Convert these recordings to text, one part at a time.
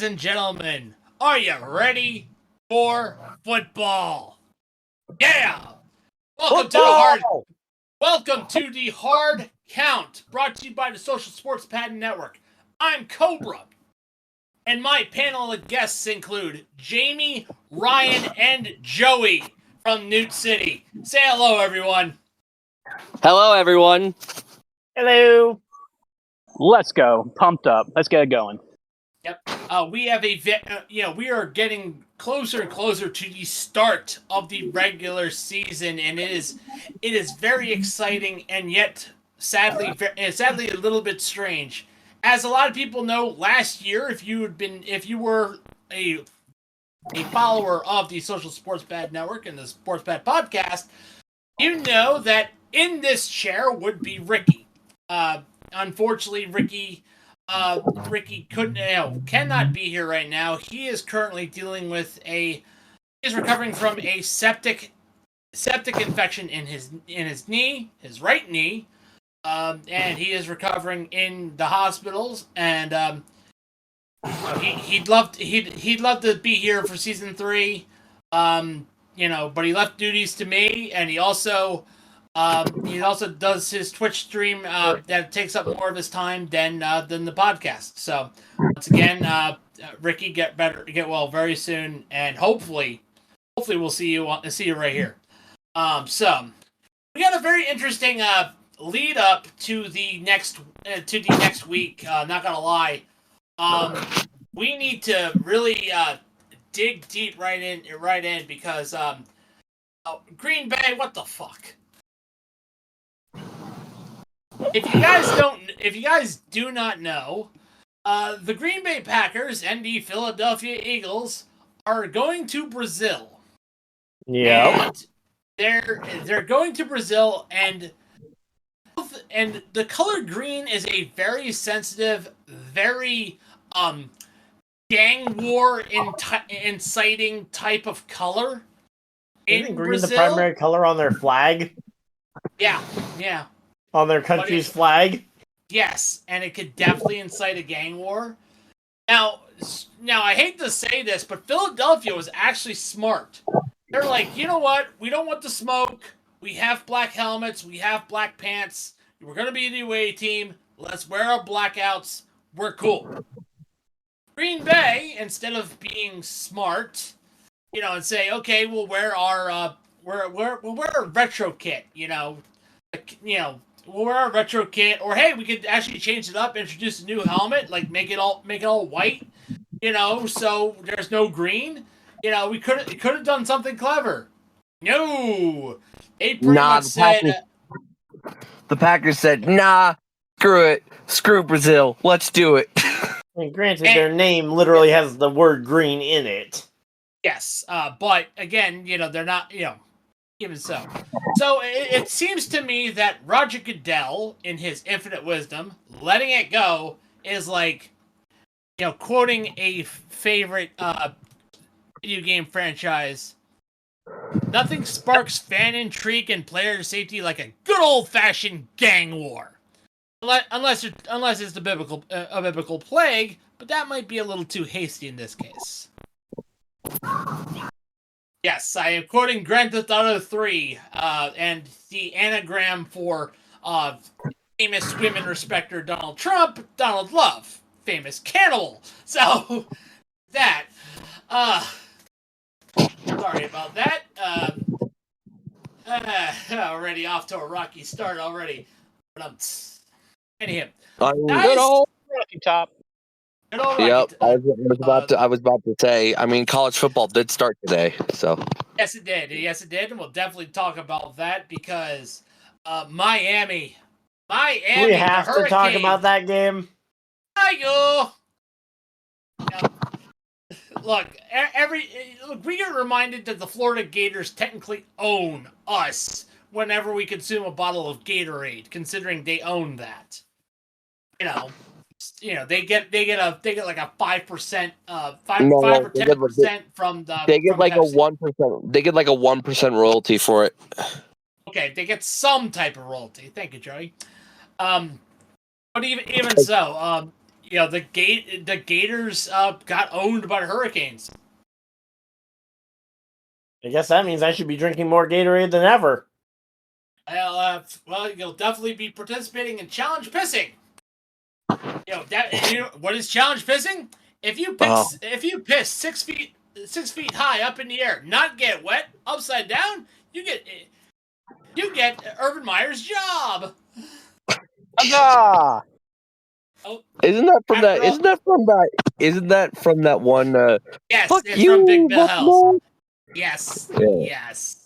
Ladies and gentlemen, are you ready for football? Yeah! Welcome to the Hard Count, brought to you by the Social Sports Patent Network. I'm Cobra, and my panel of guests include Jayme, Ryan, and Joey from Newt City. Say hello, everyone. Hello, everyone. Hello. Let's go. Pumped up. Let's get it going. Yep. We have we are getting closer and closer to the start of the regular season, and it is very exciting, and yet sadly a little bit strange. As a lot of people know, last year, if you were a follower of the Social Sports Pad Network and the Sports Pad Podcast, you know that in this chair would be Ricky. Unfortunately, Ricky cannot be here right now. He is currently dealing with he's recovering from a septic infection in his knee, his right knee, and he is recovering in the hospitals. And he'd love to be here for season 3, but he left duties to me, and he also does his Twitch stream that takes up more of his time than the podcast. So once again, Ricky, get well very soon, and hopefully we'll see you right here. So we got a very interesting lead up to the next week. Not gonna lie, we need to really dig deep right in because Green Bay, what the fuck. If you guys do not know, the Green Bay Packers and the Philadelphia Eagles are going to Brazil. Yeah. They're going to Brazil, and the color green is a very sensitive, very gang war inciting type of color. Isn't green Brazil the primary color on their flag? Yeah. On their country's flag? Yes, and it could definitely incite a gang war. Now, I hate to say this, but Philadelphia was actually smart. They're like, you know what? We don't want the smoke. We have black helmets. We have black pants. We're going to be the away team. Let's wear our blackouts. We're cool. Green Bay, instead of being smart, and say, okay, we'll wear our we'll wear a retro kit, we'll wear a retro kit, or hey, we could actually change it up, introduce a new helmet, like make it all white, so there's no green. We could have done something clever. No, they pretty much said. The Packers said, "Nah, screw it, screw Brazil, let's do it." And granted, their name literally has the word green in it. Yes, but again, they're not, even so. So it seems to me that Roger Goodell, in his infinite wisdom, letting it go is like, quoting a favorite video game franchise. Nothing sparks fan intrigue and player safety like a good old-fashioned gang war. Unless it's a biblical plague, but that might be a little too hasty in this case. Yes, I am quoting Grand Theft Auto 3, and the anagram for famous women respecter Donald Trump, Donald Love, famous cannibal. So, that, sorry about that. Already off to a rocky start already. But anyhow, Good old Rocky Top. Yep, I was about to say. I mean, college football did start today, so. Yes, it did, and we'll definitely talk about that because Miami. Do we have to talk about that game? Look, we get reminded that the Florida Gators technically own us whenever we consume a bottle of Gatorade, considering they own that. They get like a 5%, 5 or 10% from the. They get like Pepsi. a 1%. They get like a 1% royalty for it. Okay, they get some type of royalty. Thank you, Joey. But even so, the Gators got owned by Hurricanes. I guess that means I should be drinking more Gatorade than ever. Well, you'll definitely be participating in challenge pissing. What is challenge pissing? If you piss 6 feet high up in the air, not get wet, upside down, you get Urban Meyer's job. Huzzah! Oh, Isn't that from that? Isn't that from that one? yes, fuck it's you, from Big Bill House. Buffalo? Yes, Yeah. yes.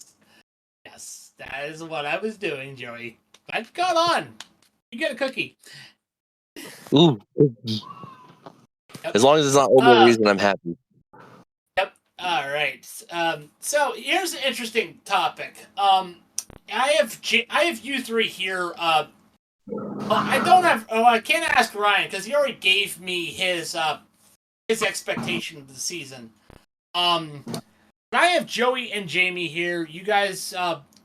That is what I was doing, Joey. I've got on. You get a cookie. Ooh. As long as it's not only reason, I'm happy. Yep. All right. So here's an interesting topic. I have you three here. I don't have. Oh, I can't ask Ryan because he already gave me his expectation of the season. I have Joey and Jayme here. You guys,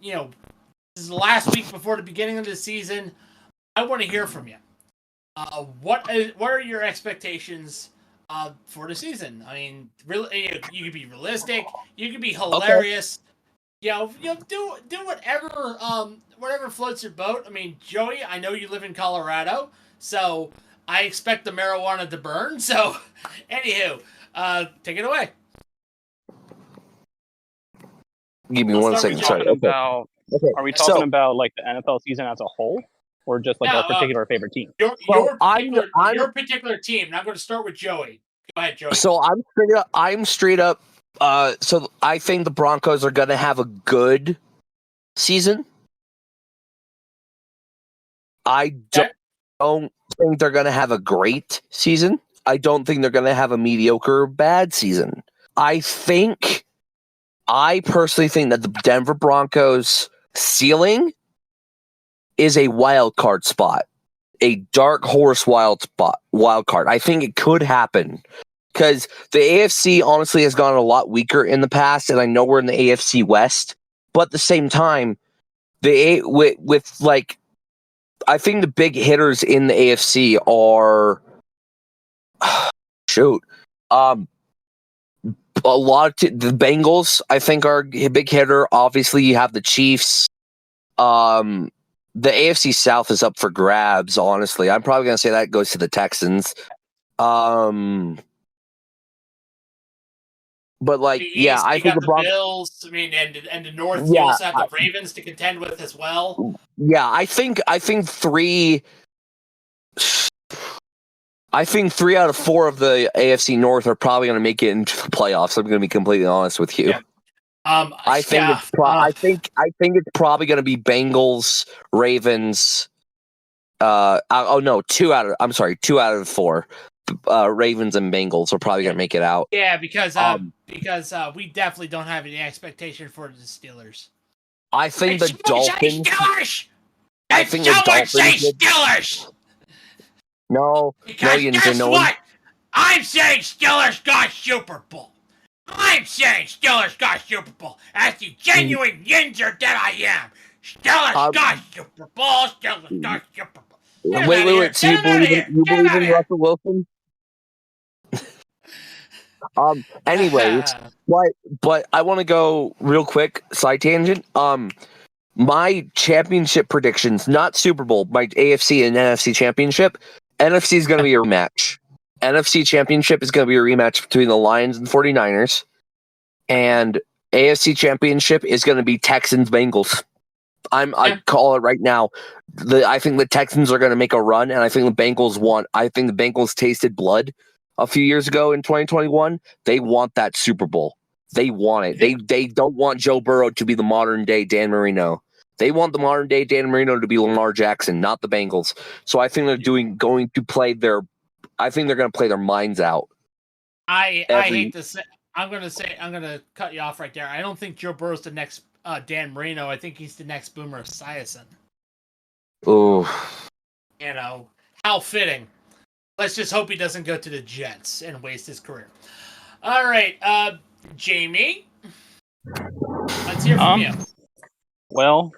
this is the last week before the beginning of the season. I want to hear from you. What are your expectations for the season? I mean, really, you could be realistic. You could be hilarious. Okay. Do whatever floats your boat. I mean, Joey, I know you live in Colorado, so I expect the marijuana to burn. So, anywho, take it away. Give me 1 second. Sorry. Okay. Are we talking about like the NFL season as a whole, or just like our particular favorite team? Your particular team. And I'm going to start with Joey. Go ahead, Joey. So I'm straight up. So I think the Broncos are going to have a good season. I don't think they're going to have a great season. I don't think they're going to have a mediocre bad season. I personally think that the Denver Broncos ceiling is a wild card spot, a dark horse wild card. I think it could happen because the AFC honestly has gone a lot weaker in the past, and I know we're in the AFC West, but at the same time, I think the big hitters in the AFC are a lot of the Bengals, I think, are a big hitter. Obviously, you have the Chiefs. The AFC South is up for grabs, honestly. I'm probably going to say that goes to the Texans. But like, East, I think the Bills. I mean, and the North, you also have the Ravens to contend with as well. Yeah, I think 3 out of 4 of the AFC North are probably going to make it into the playoffs. I'm going to be completely honest with you. Yeah. I think it's probably going to be Bengals, Ravens. 2 out of 4. Ravens and Bengals are probably going to make it out. Yeah, because we definitely don't have any expectation for the Steelers. I think the Dolphins. Steelers! I think the Dolphins say Steelers! No, because guess what? I'm saying Steelers got Super Bowl. I'm saying Steelers got Super Bowl. As the genuine ninja that I am. Steelers got Super Bowl. Steelers got Super Bowl. Wait. So you believe in Russell Wilson? Anyways, but I want to go real quick, side tangent. My championship predictions, not Super Bowl, my AFC and NFC championship. NFC is going to be a rematch. NFC championship is going to be a rematch between the Lions and 49ers. And AFC championship is going to be Texans Bengals. I call it right now. I think the Texans are going to make a run, and I think the Bengals want. I think the Bengals tasted blood a few years ago in 2021. They want that Super Bowl. They want it. They don't want Joe Burrow to be the modern day Dan Marino. They want the modern day Dan Marino to be Lamar Jackson, not the Bengals. So I think they're going to play their. I think they're going to play their minds out. I hate to say. I'm going to cut you off right there. I don't think Joe Burrow's the next Dan Marino. I think he's the next Boomer Esiason. Ooh. How fitting. Let's just hope he doesn't go to the Jets and waste his career. All right, Jayme. Let's hear from you. Well,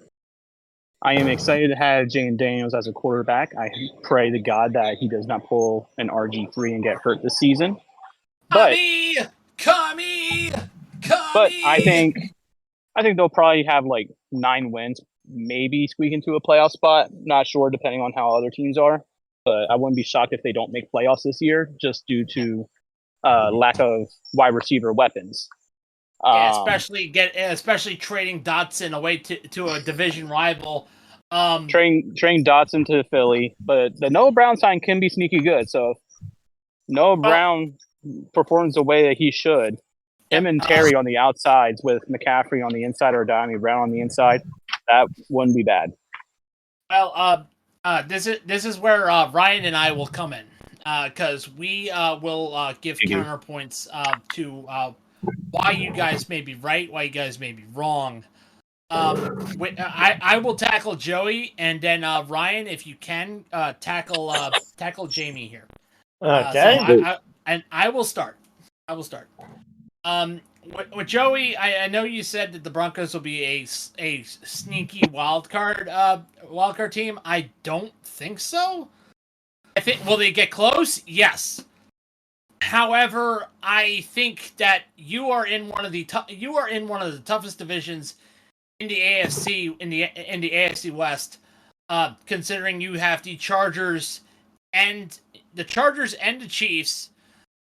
I am excited to have Jayme Daniels as a quarterback. I pray to God that he does not pull an RG3 and get hurt this season. But I think they'll probably have like 9 wins, maybe squeak into a playoff spot. Not sure, depending on how other teams are. But I wouldn't be shocked if they don't make playoffs this year, just due to lack of wide receiver weapons. Yeah, especially trading Dotson away to a division rival. Trading Dotson to Philly, but the Noah Brown sign can be sneaky good. So if Noah Brown performs the way that he should, him and Terry on the outsides with McCaffrey on the inside or Diami Brown on the inside, that wouldn't be bad. Well, this is where Ryan and I will come in, because we will give counterpoints to why you guys may be right, why you guys may be wrong. I will tackle Joey, and then Ryan, if you can, tackle Jayme here. Okay. I will start. With Joey, I know you said that the Broncos will be a sneaky wild card team. I don't think so. I think will they get close? Yes. However, I think that you are in one of the toughest divisions in the AFC in the AFC West, considering you have the Chargers and the Chiefs.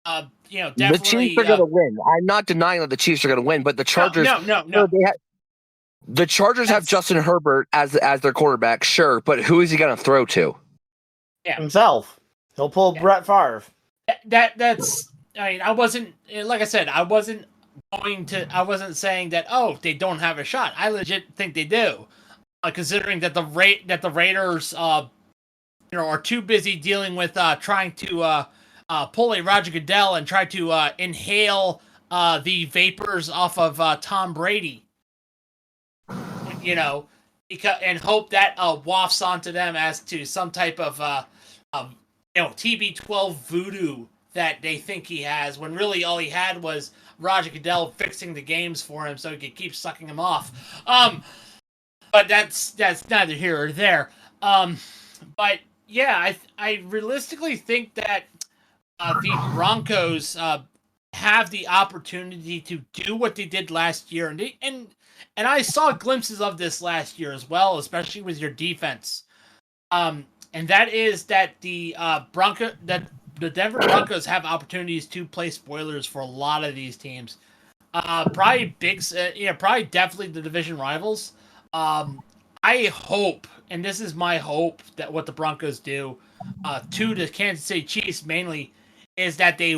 Definitely. The Chiefs are going to win. I'm not denying that the Chiefs are going to win, but the Chargers. No. The Chargers have Justin Herbert as their quarterback, sure, but who is he going to throw to? Yeah, himself. He'll pull Brett Favre. That's. I mean, I wasn't like I said. I wasn't saying that. They don't have a shot. I legit think they do, considering that the Raiders, are too busy dealing with trying to pull a Roger Goodell and try to inhale the vapors off of Tom Brady. And hope that wafts onto them as to some type of TB12 voodoo that they think he has, when really all he had was Roger Goodell fixing the games for him so he could keep sucking them off. But that's neither here or there. But yeah, I realistically think that the Broncos have the opportunity to do what they did last year, and I saw glimpses of this last year as well, especially with your defense. And that is that the Denver Broncos have opportunities to play spoilers for a lot of these teams. Probably definitely the division rivals. I hope, and this is my hope, that what the Broncos do to the Kansas City Chiefs mainly is that they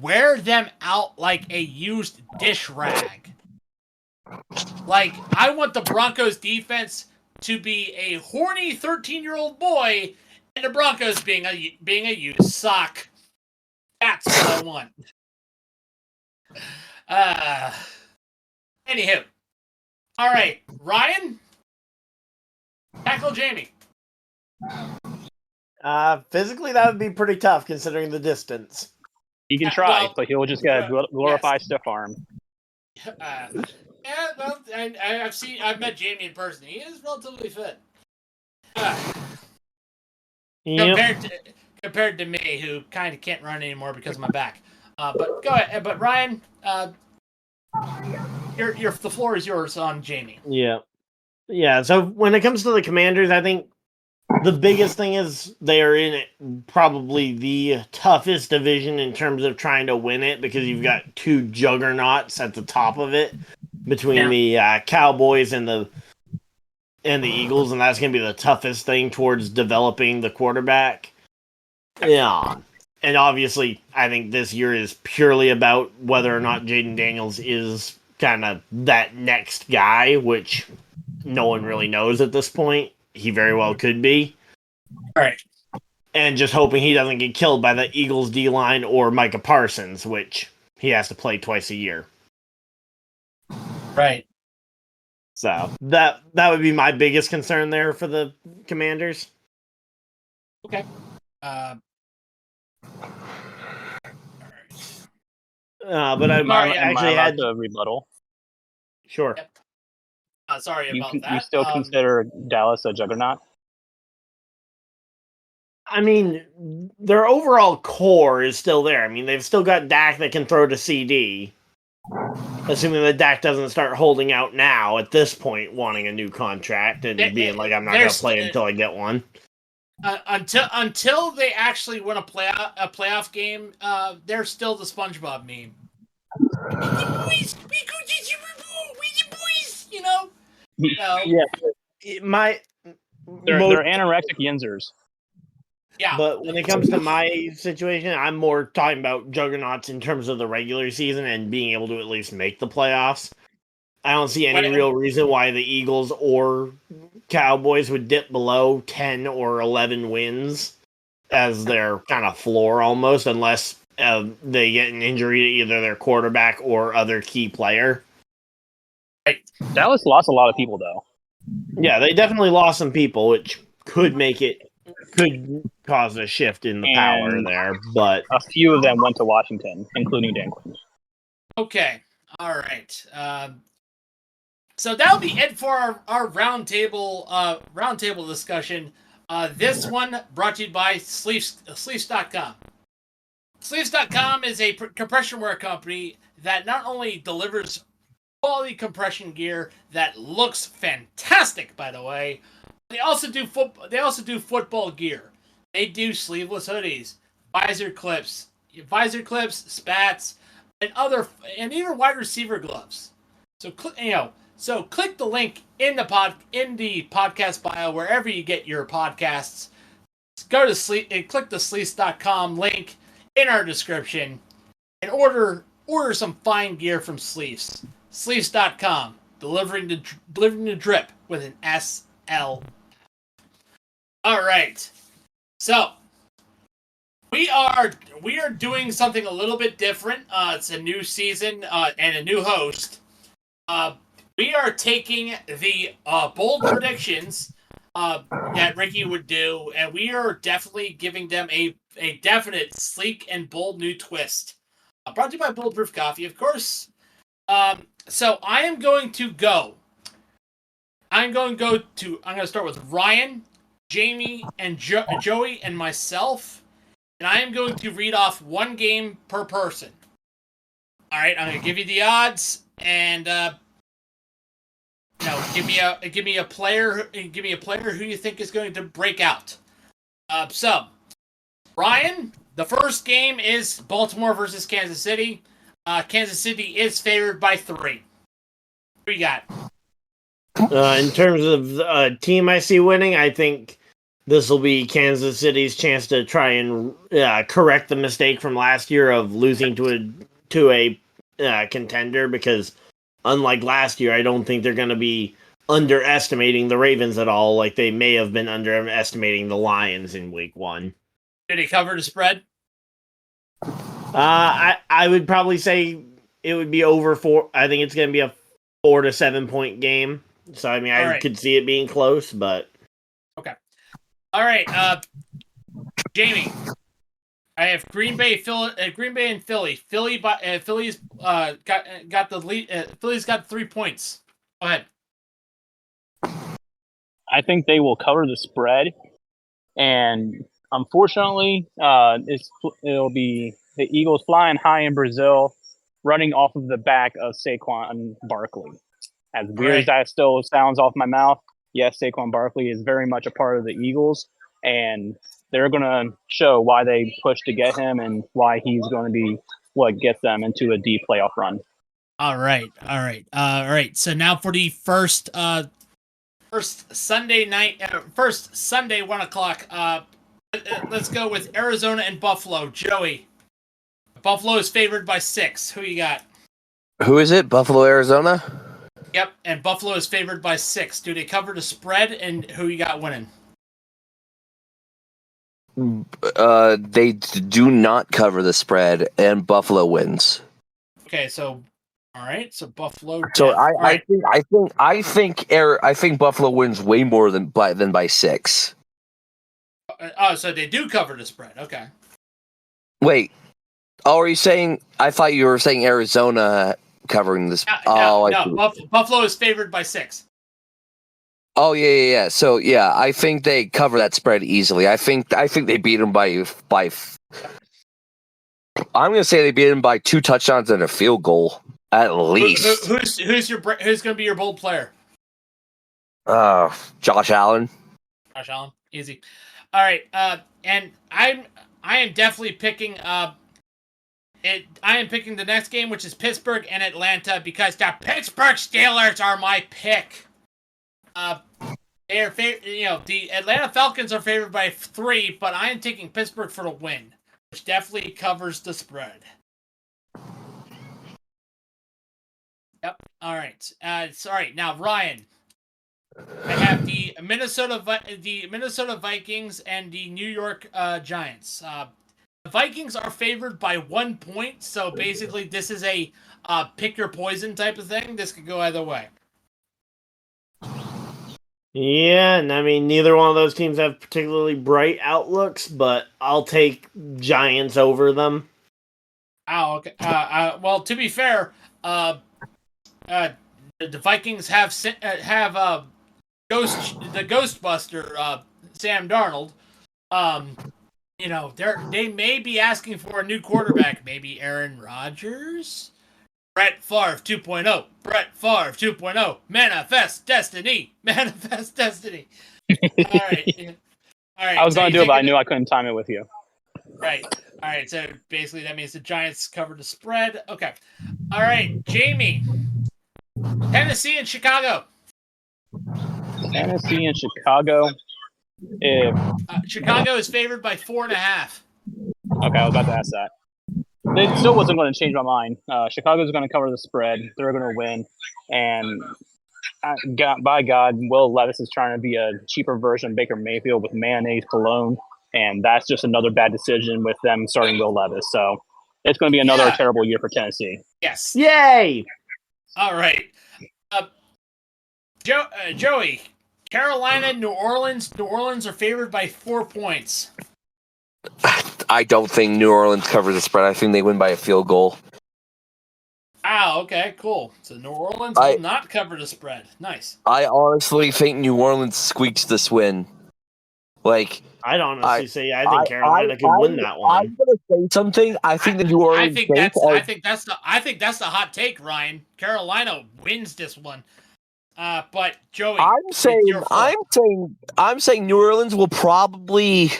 wear them out like a used dish rag. Like, I want the Broncos defense to be a horny 13-year-old boy, and the Broncos being a used sock. That's what I want. Anywho. All right, Ryan, tackle Jayme. Physically, that would be pretty tough considering the distance. He can try, but he'll just get a glorified stiff arm. I've met Jayme in person. He is relatively fit. Compared to me, who kind of can't run anymore because of my back. But go ahead. But Ryan, the floor is yours on Jayme. Yeah. So when it comes to the Commanders, I think the biggest thing is they are in probably the toughest division in terms of trying to win it, because you've got two juggernauts at the top of it between the Cowboys and the Eagles, and that's going to be the toughest thing towards developing the quarterback. Yeah. And obviously, I think this year is purely about whether or not Jayden Daniels is kind of that next guy, which no one really knows at this point. He very well could be. Right. And just hoping he doesn't get killed by the Eagles D-line or Micah Parsons, which he has to play twice a year. Right. So that would be my biggest concern there for the Commanders. Okay. But I actually had a rebuttal. Sure. Yep. Sorry about that. You still consider Dallas a juggernaut? I mean, their overall core is still there. I mean, they've still got Dak that can throw to CD. Assuming that Dak doesn't start holding out now at this point, wanting a new contract and being like, I'm not going to play until I get one. Until they actually win a playoff game, they're still the SpongeBob meme. We go to Super Bowl, we the boys, you know. Yeah, they're anorexic yinzers. Yeah, but when it comes to my situation, I'm more talking about juggernauts in terms of the regular season and being able to at least make the playoffs. I don't see any real reason why the Eagles or Cowboys would dip below 10 or 11 wins as their kind of floor almost, unless they get an injury to either their quarterback or other key player. Dallas lost a lot of people, though. Yeah, they definitely lost some people, which could cause a shift in the power there, but a few of them went to Washington, including Dan Quinn. Okay, all right. So that'll be it for our roundtable discussion. This one brought to you by Sleeves.com. Sleeves.com is a compression wear company that not only delivers quality compression gear that looks fantastic, by the way, they also do football gear. They do sleeveless hoodies, visor clips, spats, and even wide receiver gloves. So click the link in the podcast bio wherever you get your podcasts. Go to Sleep and click the Sleeves.com link in our description and order some fine gear from Sleeves. Sleeves.com, delivering the drip with an SL. All right, so we are doing something a little bit different. It's a new season and a new host. We are taking the bold predictions that Ricky would do, and we are definitely giving them a definite sleek and bold new twist. Brought to you by Bulletproof Coffee, of course. So I'm going to start with Ryan, Jayme, and Joey, and myself, and I am going to read off one game per person. All right, I'm going to give you the odds, and give me a player who you think is going to break out. So, Ryan, the first game is Baltimore versus Kansas City. Kansas City is favored by 3. Who you got? In terms of the team I see winning, I think this will be Kansas City's chance to try and correct the mistake from last year of losing to a contender, because unlike last year, I don't think they're going to be underestimating the Ravens at all like they may have been underestimating the Lions in week 1. Did he cover the spread? I would probably say it would be over 4. I think it's going to be a 4 to 7 point game. So, I mean, I could see it being close, but... Okay. All right, Jayme. I have Green Bay and Philly. Philly's got the lead. Philly's got 3 points. Go ahead. I think they will cover the spread, and unfortunately, it'll be the Eagles flying high in Brazil, running off of the back of Saquon Barkley. As weird as that still sounds off my mouth, yes, Saquon Barkley is very much a part of the Eagles, and they're going to show why they pushed to get him and why he's going to be what gets them into a deep playoff run. All right. So now for the first Sunday 1:00. Let's go with Arizona and Buffalo. Joey. Buffalo is favored by 6. Who you got? Who is it? Buffalo, Arizona? Yep, and Buffalo is favored by 6. Do they cover the spread, and who you got winning? They do not cover the spread, and Buffalo wins. Okay, so all right, so Buffalo. So I think Buffalo wins way more than by 6. So they do cover the spread. Okay. Wait. Oh, are you saying? I thought you were saying Arizona covering this. No, Buffalo is favored by 6. Oh yeah. So yeah, I think they cover that spread easily. I think they beat them by. I'm gonna say they beat them by 2 touchdowns and a field goal at least. Who's going to be your bold player? Josh Allen. Josh Allen, easy. All right, and I am definitely picking I am picking the next game, which is Pittsburgh and Atlanta, because the Pittsburgh Steelers are my pick. They are the Atlanta Falcons are favored by 3, but I am taking Pittsburgh for the win, which definitely covers the spread. Yep. All right. Sorry. Now, Ryan, I have the Minnesota Vikings and the New York Giants. The Vikings are favored by 1 point, so basically this is a pick your poison type of thing. This could go either way. Yeah, and I mean, neither one of those teams have particularly bright outlooks, but I'll take Giants over them. Oh, okay. Well, to be fair, the Vikings have Ghostbuster Sam Darnold. They may be asking for a new quarterback, maybe Aaron Rodgers. Brett Favre 2.0. Brett Favre 2.0. Manifest destiny. Manifest destiny. All right. I was going to do it, but I knew I couldn't time it with you. Right. All right. So basically, that means the Giants covered the spread. Okay. All right, Jayme. Tennessee and Chicago. Tennessee and Chicago. Chicago is favored by 4.5. Okay, I was about to ask that. It still wasn't going to change my mind. Chicago's going to cover the spread. They're going to win. And by God, Will Levis is trying to be a cheaper version of Baker Mayfield with mayonnaise cologne. And that's just another bad decision with them starting Will Levis. So it's going to be another terrible year for Tennessee. Yes. Yay! All right. Joey, Carolina, New Orleans. New Orleans are favored by 4 points. I don't think New Orleans covers the spread. I think they win by a field goal. Okay, cool. So New Orleans will not cover the spread. Nice. I honestly think New Orleans squeaks this win. I'd honestly say I think Carolina could win that one. I'm gonna say something. I think the New Orleans. I think that's the hot take, Ryan. Carolina wins this one. But Joey, I'm saying New Orleans will probably.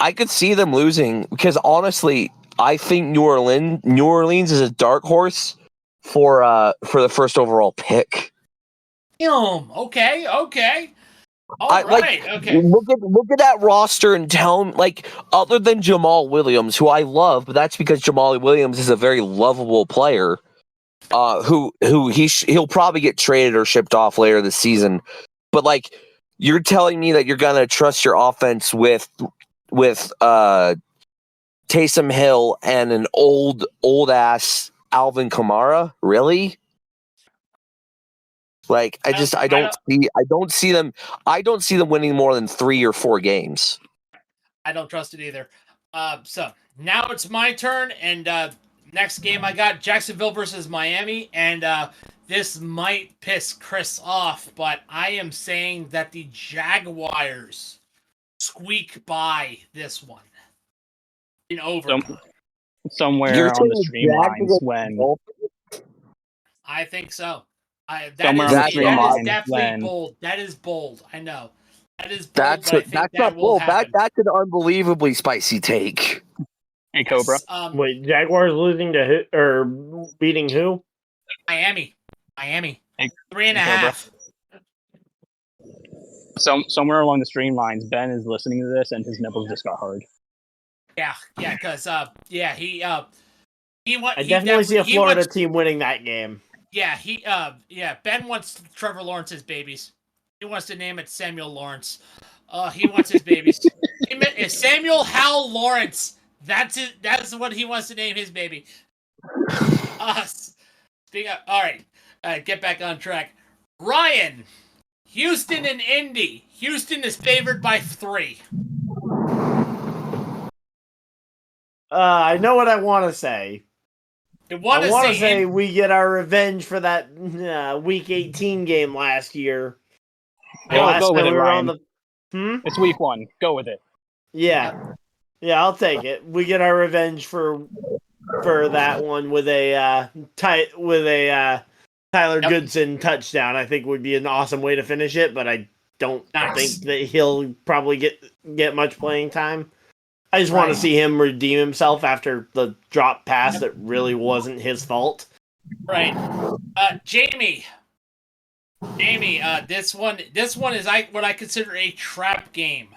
I could see them losing because honestly, I think New Orleans is a dark horse for the first overall pick. Okay. All right. Okay. Look at that roster and tell him, other than Jamal Williams, who I love, but that's because Jamal Williams is a very lovable player. He'll probably get traded or shipped off later this season. But you're telling me that you're gonna trust your offense with Taysom Hill and an old ass Alvin Kamara? Really? I don't see them winning more than 3 or 4 games. I don't trust it either. So now it's my turn, and next game I got Jacksonville versus Miami, and this might piss Chris off, but I am saying that the Jaguars squeak by this one in overtime. Somewhere on the streamlines when I think so. That is definitely bold. That is bold. I know. That is bold. That's not bold. That's an unbelievably spicy take. Hey, Cobra. Wait, Jaguars losing to who or beating who? Miami. Hey, 3.5. Somewhere along the streamlines, Ben is listening to this, and his nipples just got hard. Yeah, because he I definitely see a Florida team winning that game. Yeah, Ben wants Trevor Lawrence's babies. He wants to name it Samuel Lawrence. He wants his babies. Samuel Hal Lawrence. That's it. That's what he wants to name his baby. All right, get back on track. Ryan, Houston and Indy. Houston is favored by 3. I know what I want to say. I want to say we get our revenge for that Week 18 game last year. Go with it, we were Ryan. on the. It's week 1. Go with it. Yeah, I'll take it. We get our revenge for that one with a Tyler Goodson touchdown. I think would be an awesome way to finish it, but I don't think that he'll probably get much playing time. I just want to see him redeem himself after the drop pass that really wasn't his fault. Right. Jayme, this one is what I consider a trap game.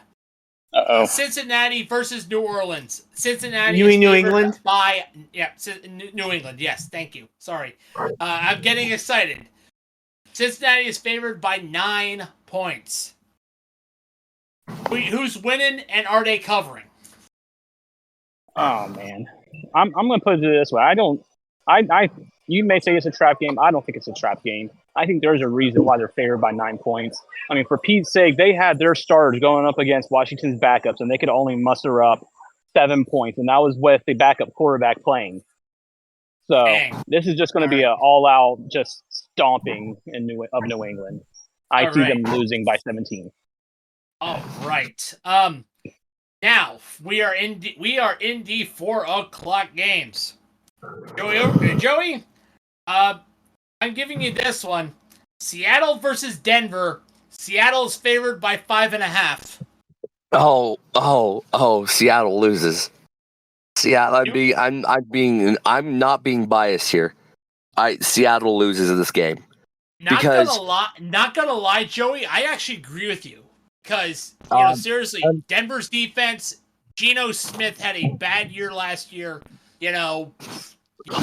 Uh-oh. Cincinnati versus New Orleans. Cincinnati. You mean New England? New England. Yes, thank you. Sorry, I'm getting excited. Cincinnati is favored by 9 points. Who's winning, and are they covering? Oh man, I'm gonna put it this way. You may say it's a trap game. I don't think it's a trap game. I think there's a reason why they're favored by 9 points. I mean, for Pete's sake, they had their starters going up against Washington's backups, and they could only muster up 7 points, and that was with the backup quarterback playing. So this is just going to be an all-out just stomping of New England. I see them losing by 17. All right. Now we are in the 4:00 games. Joey, I'm giving you this one. Seattle versus Denver. Seattle's favored by 5.5. Seattle loses. Seattle. I'm not being biased here. Seattle loses in this game. Not gonna lie, Joey. I actually agree with you because seriously, Denver's defense. Geno Smith had a bad year last year.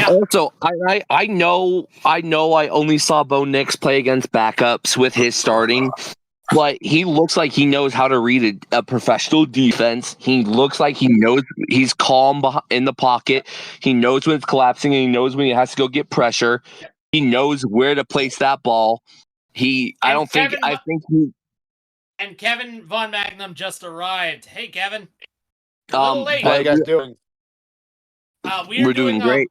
Also, I know I only saw Bo Nix play against backups with his starting, but he looks like he knows how to read a professional defense. He looks like he knows he's calm in the pocket. He knows when it's collapsing, and he knows when he has to go get pressure. He knows where to place that ball. And Kevin Von Magnum just arrived. Hey, Kevin. How are you guys doing? We're doing great.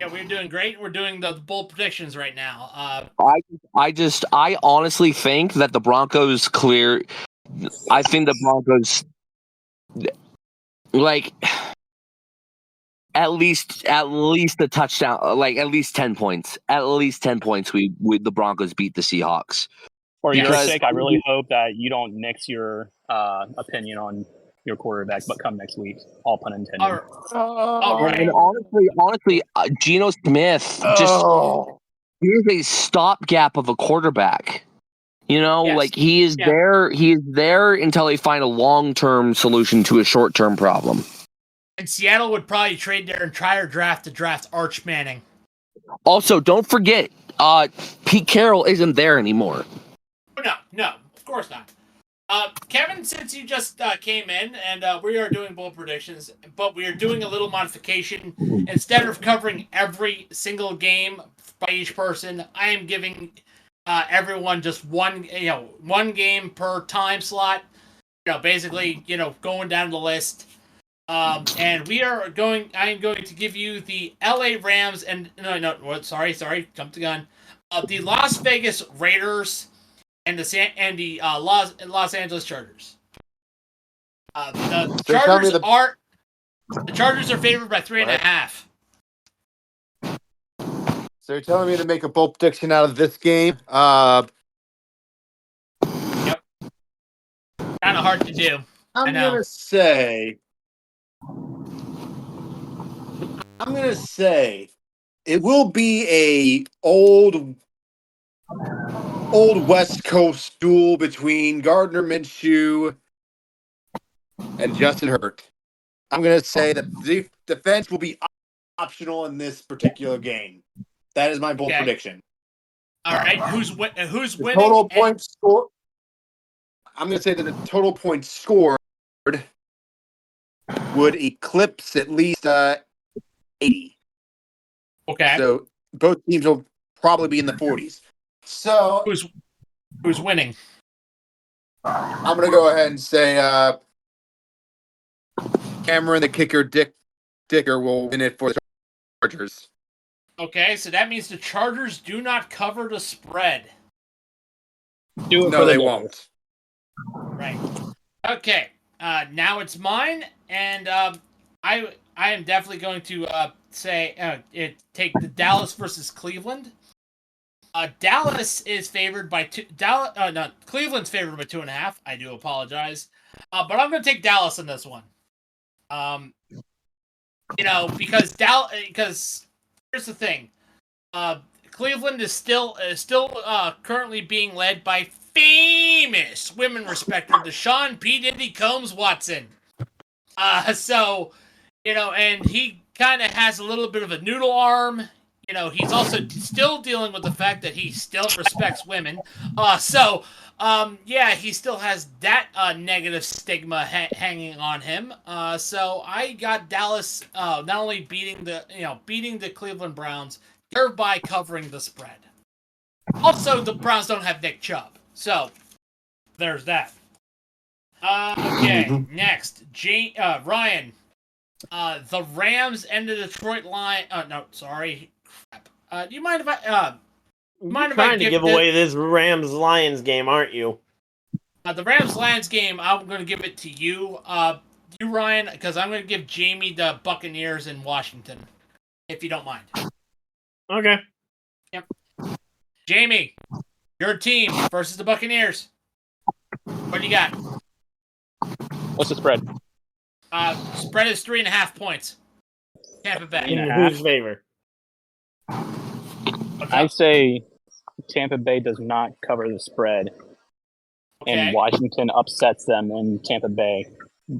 Yeah, we're doing great. We're doing the bold predictions right now. I honestly think that the Broncos clear. I think the Broncos, at least a touchdown, at least 10 points. At least 10 points. The Broncos beat the Seahawks. For your sake, I really hope that you don't mix your opinion on your quarterback, but come next week, all pun intended. All right. And honestly, Geno Smith he's a stopgap of a quarterback. He is there. He is there until they find a long-term solution to a short-term problem. And Seattle would probably trade their entire draft to draft Arch Manning. Also, don't forget, Pete Carroll isn't there anymore. No, of course not. Kevin, since you just came in, and we are doing bold predictions, but we are doing a little modification. Instead of covering every single game by each person, I am giving everyone just one game per time slot. Basically, going down the list. And I am going to give you the LA Rams and sorry, jumped the gun. The Las Vegas Raiders and the Los Angeles Chargers. The Chargers are favored by 3.5. So you're telling me to make a bold prediction out of this game? Yep. Kind of hard to do. I'm gonna say it will be a old West Coast duel between Gardner Minshew and Justin Herbert. I'm gonna say that the defense will be optional in this particular game. That is my bold prediction. All right, who's winning? Total points scored. I'm gonna say that the total points scored would eclipse at least 80. Okay. So both teams will probably be in the 40s. So who's winning? I'm gonna go ahead and say Cameron, the kicker, Dicker will win it for the Chargers. Okay, so that means the Chargers do not cover the spread. Do it No, for the they neighbors. won't. Right. Okay. Now it's mine, and I am definitely going to take the Dallas versus Cleveland. Dallas is favored by two. Cleveland's favored by 2.5. I do apologize, but I'm going to take Dallas in this one. Because here's the thing. Cleveland is still currently being led by famous women respecter Deshaun P. Diddy Combs Watson. And he kind of has a little bit of a noodle arm. He's also still dealing with the fact that he still respects women. He still has that negative stigma hanging on him. So I got Dallas not only beating the Cleveland Browns, thereby covering the spread. Also, the Browns don't have Nick Chubb, so there's that. Okay, next, Ryan. The Rams and the Detroit Lions. No, sorry. Crap. Do you mind if I? You're trying to give away this Rams Lions game, aren't you? The Rams Lions game, I'm going to give it to you. You, Ryan, because I'm going to give Jayme the Buccaneers in Washington, if you don't mind. Okay. Yep. Jayme, your team versus the Buccaneers. What do you got? What's the spread? Spread is 3.5 points. Tampa Bay. In whose favor? I'd say Tampa Bay does not cover the spread, and Washington upsets them in Tampa Bay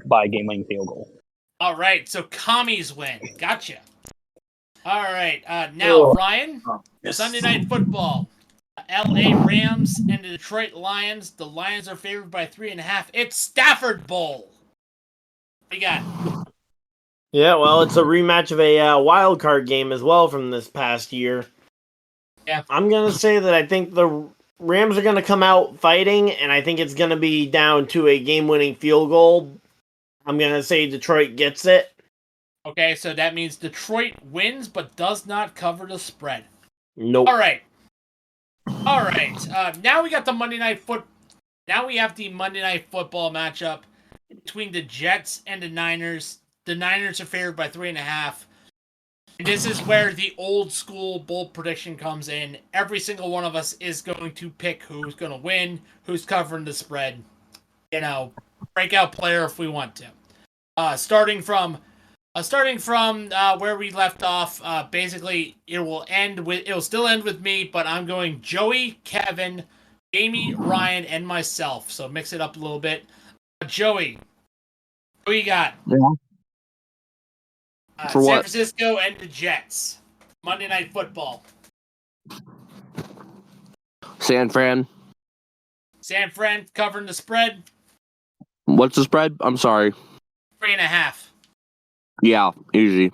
by a game-winning field goal. All right, so commies win. Gotcha. All right, now Ryan, Sunday Night Football. L.A. Rams and the Detroit Lions. The Lions are favored by 3.5. It's Stafford Bowl. What you got? Yeah, well, it's a rematch of a wild card game as well from this past year. Yeah. I'm going to say that I think the Rams are going to come out fighting, and I think it's going to be down to a game-winning field goal. I'm going to say Detroit gets it. Okay, so that means Detroit wins but does not cover the spread. Nope. All right. Now we got the Monday Night Now we have the Monday Night Football matchup between the Jets and the Niners. The Niners are favored by 3.5. And this is where the old school bold prediction comes in. Every single one of us is going to pick who's going to win, who's covering the spread. Breakout player if we want to. Starting from where we left off, basically it will still end with me, but I'm going Joey, Kevin, Jayme, Ryan, and myself. So mix it up a little bit. Joey, who you got? Yeah. For San what? Francisco and the Jets. Monday Night Football. San Fran. San Fran covering the spread. What's the spread? I'm sorry. 3.5. Yeah, easy.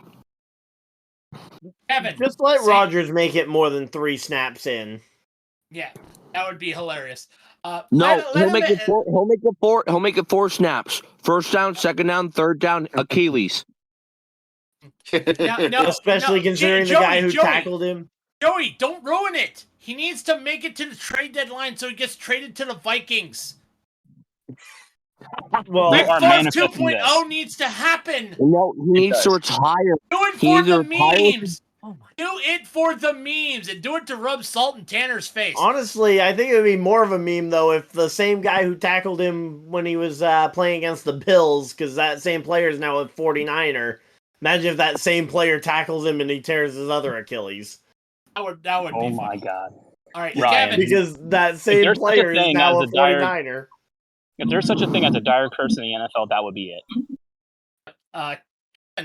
Kevin, just let Rodgers make it more than 3 snaps in. Yeah, that would be hilarious. He'll make it 4 snaps. First down, second down, third down, Achilles. Especially considering the guy who tackled him. Joey, don't ruin it. He needs to make it to the trade deadline so he gets traded to the Vikings. Well, Rick Foles 2.0 needs to happen. No, he needs to retire. Do it for the memes. Do it for the memes and do it to rub salt in Tanner's face. Honestly, I think it would be more of a meme, though, if the same guy who tackled him when he was playing against the Bills, because that same player is now a 49er. Imagine if that same player tackles him and he tears his other Achilles. That would be funny. Oh, my God. All right, Ryan. Kevin. Because that same player is now a 49er. If there's such a thing as a dire curse in the NFL, that would be it.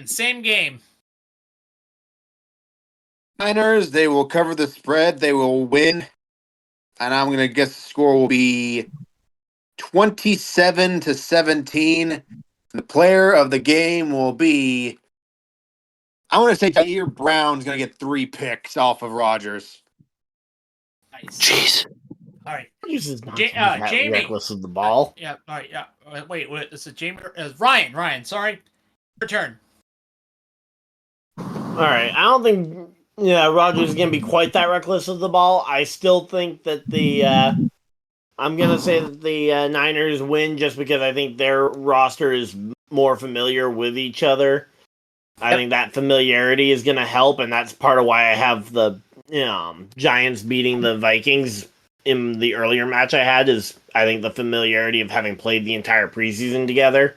Same game. Niners, they will cover the spread. They will win. And I'm going to guess the score will be 27-17. The player of the game will be, I want to say Jair Brown's going to get 3 picks off of Rodgers. Nice. Jeez. All right. This is not Jayme. Reckless of the ball. Yeah. All right. Yeah. Wait. This is Jayme. Ryan. Ryan. Sorry. Your turn. All right. I don't think Rodgers is going to be quite that reckless of the ball. I still think that the I'm gonna say that the Niners win just because I think their roster is more familiar with each other. I think that familiarity is gonna help, and that's part of why I have the Giants beating the Vikings in the earlier match I had. Is I think the familiarity of having played the entire preseason together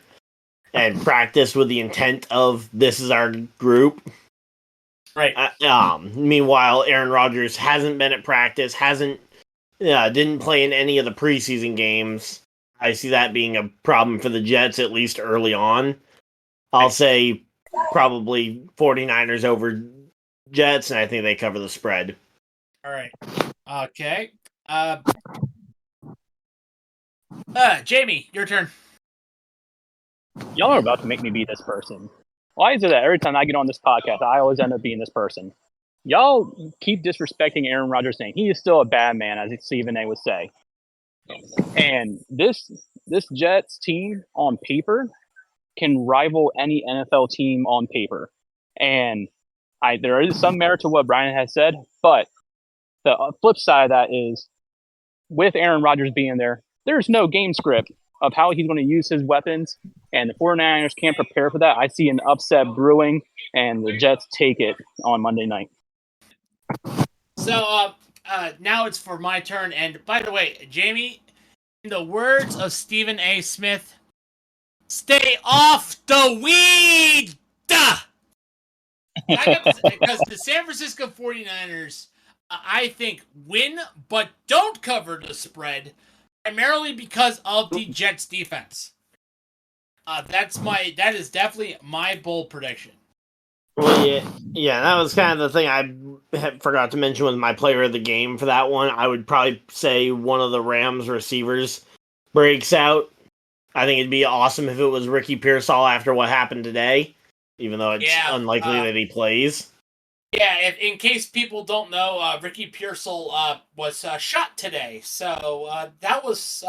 and practiced with the intent of this is our group. Right. Meanwhile, Aaron Rodgers hasn't been at practice, didn't play in any of the preseason games. I see that being a problem for the Jets, at least early on. I'll say probably 49ers over Jets, and I think they cover the spread. All right. Okay. Jayme, your turn. Y'all are about to make me be this person. Why is it that every time I get on this podcast, I always end up being this person? Y'all keep disrespecting Aaron Rodgers, saying he is still a bad man, as Stephen A would say. And this Jets team on paper can rival any NFL team on paper. And there is some merit to what Brian has said, but the flip side of that is with Aaron Rodgers being there, there's no game script of how he's going to use his weapons, and the 49ers can't prepare for that. I see an upset brewing, and the Jets take it on Monday night. So now it's for my turn. And by the way, Jayme, in the words of Stephen A. Smith, stay off the weed! Because the San Francisco 49ers, I think, win, but don't cover the spread, primarily because of the Jets' defense. That is definitely my bold prediction. Well, yeah, that was kind of the thing I forgot to mention with my player of the game for that one. I would probably say one of the Rams receivers breaks out. I think it'd be awesome if it was Ricky Pearsall after what happened today, even though it's unlikely that he plays. Yeah, in case people don't know, Ricky Pearsall was shot today, so that was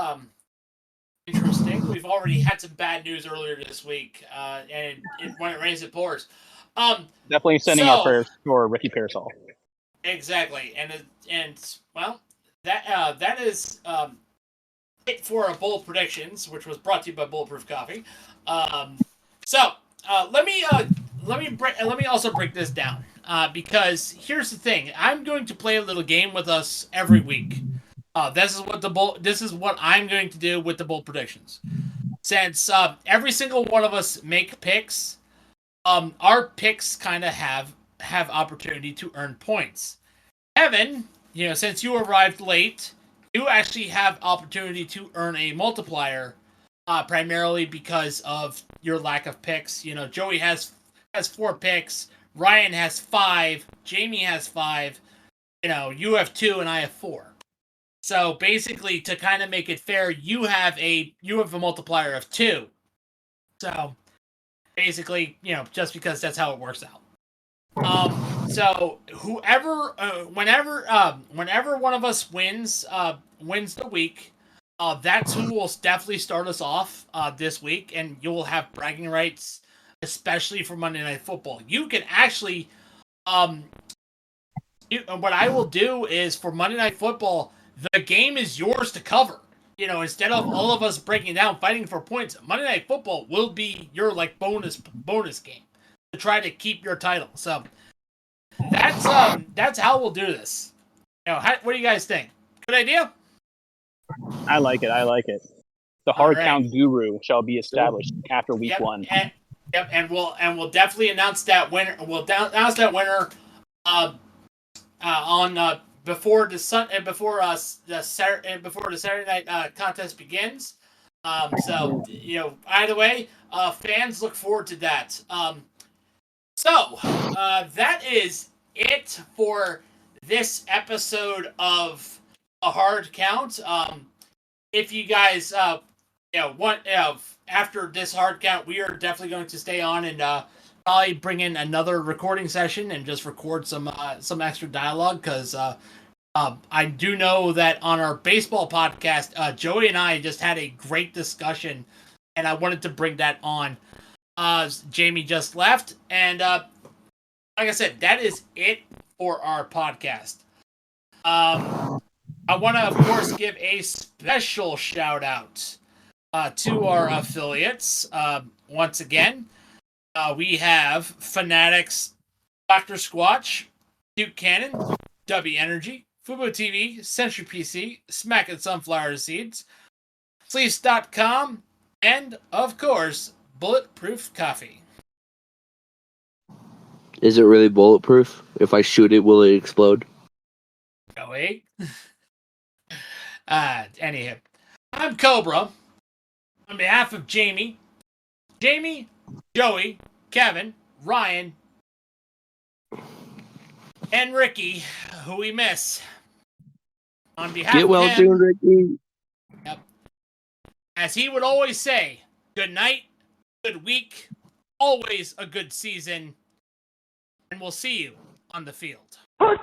interesting. We've already had some bad news earlier this week, and when it rains, it pours. Definitely sending our prayers for Ricky Pearsall. Exactly, and well, that is it for our bold predictions, which was brought to you by Bulletproof Coffee. Let me also break this down because here's the thing: I'm going to play a little game with us every week. This is what I'm going to do with the bold predictions. Since every single one of us make picks, our picks kind of have opportunity to earn points. Evan, since you arrived late, you actually have opportunity to earn a multiplier, primarily because of your lack of picks. Joey has 4 picks, Ryan has 5, Jayme has 5, you have 2, and I have 4. So basically, to kind of make it fair, you have a multiplier of 2. So basically, just because that's how it works out. So whenever one of us wins the week, that's who will definitely start us off this week, and you will have bragging rights, especially for Monday Night Football. You can actually, what I will do is for Monday Night Football, the game is yours to cover. Instead of all of us breaking down, fighting for points, Monday Night Football will be your bonus game to try to keep your title. So that's how we'll do this. What do you guys think? Good idea? I like it. The hard count guru shall be established after week 1. And we'll definitely announce that winner. We'll announce that winner on before the Saturday night contest begins. Either way, fans look forward to that. That is it for this episode of A Hard Count. If you guys after this hard count, we are definitely going to stay on and probably bring in another recording session and just record some extra dialogue because I do know that on our baseball podcast, Joey and I just had a great discussion, and I wanted to bring that on. Jayme just left, and like I said, that is it for our podcast. I want to, of course, give a special shout out to our affiliates. Once again, we have Fanatics, Dr. Squatch, Duke Cannon, W Energy, Fubo TV, Century PC, Smack and Sunflower Seeds, Sleeves.com, and, of course, Bulletproof Coffee. Is it really bulletproof? If I shoot it, will it explode? Go away. Anyhow, I'm Cobra. On behalf of Jayme, Joey, Kevin, Ryan, and Ricky, who we miss. On behalf Get of well him, soon, Ricky. yep, as he would always say, good night, good week, always a good season, and we'll see you on the field. Put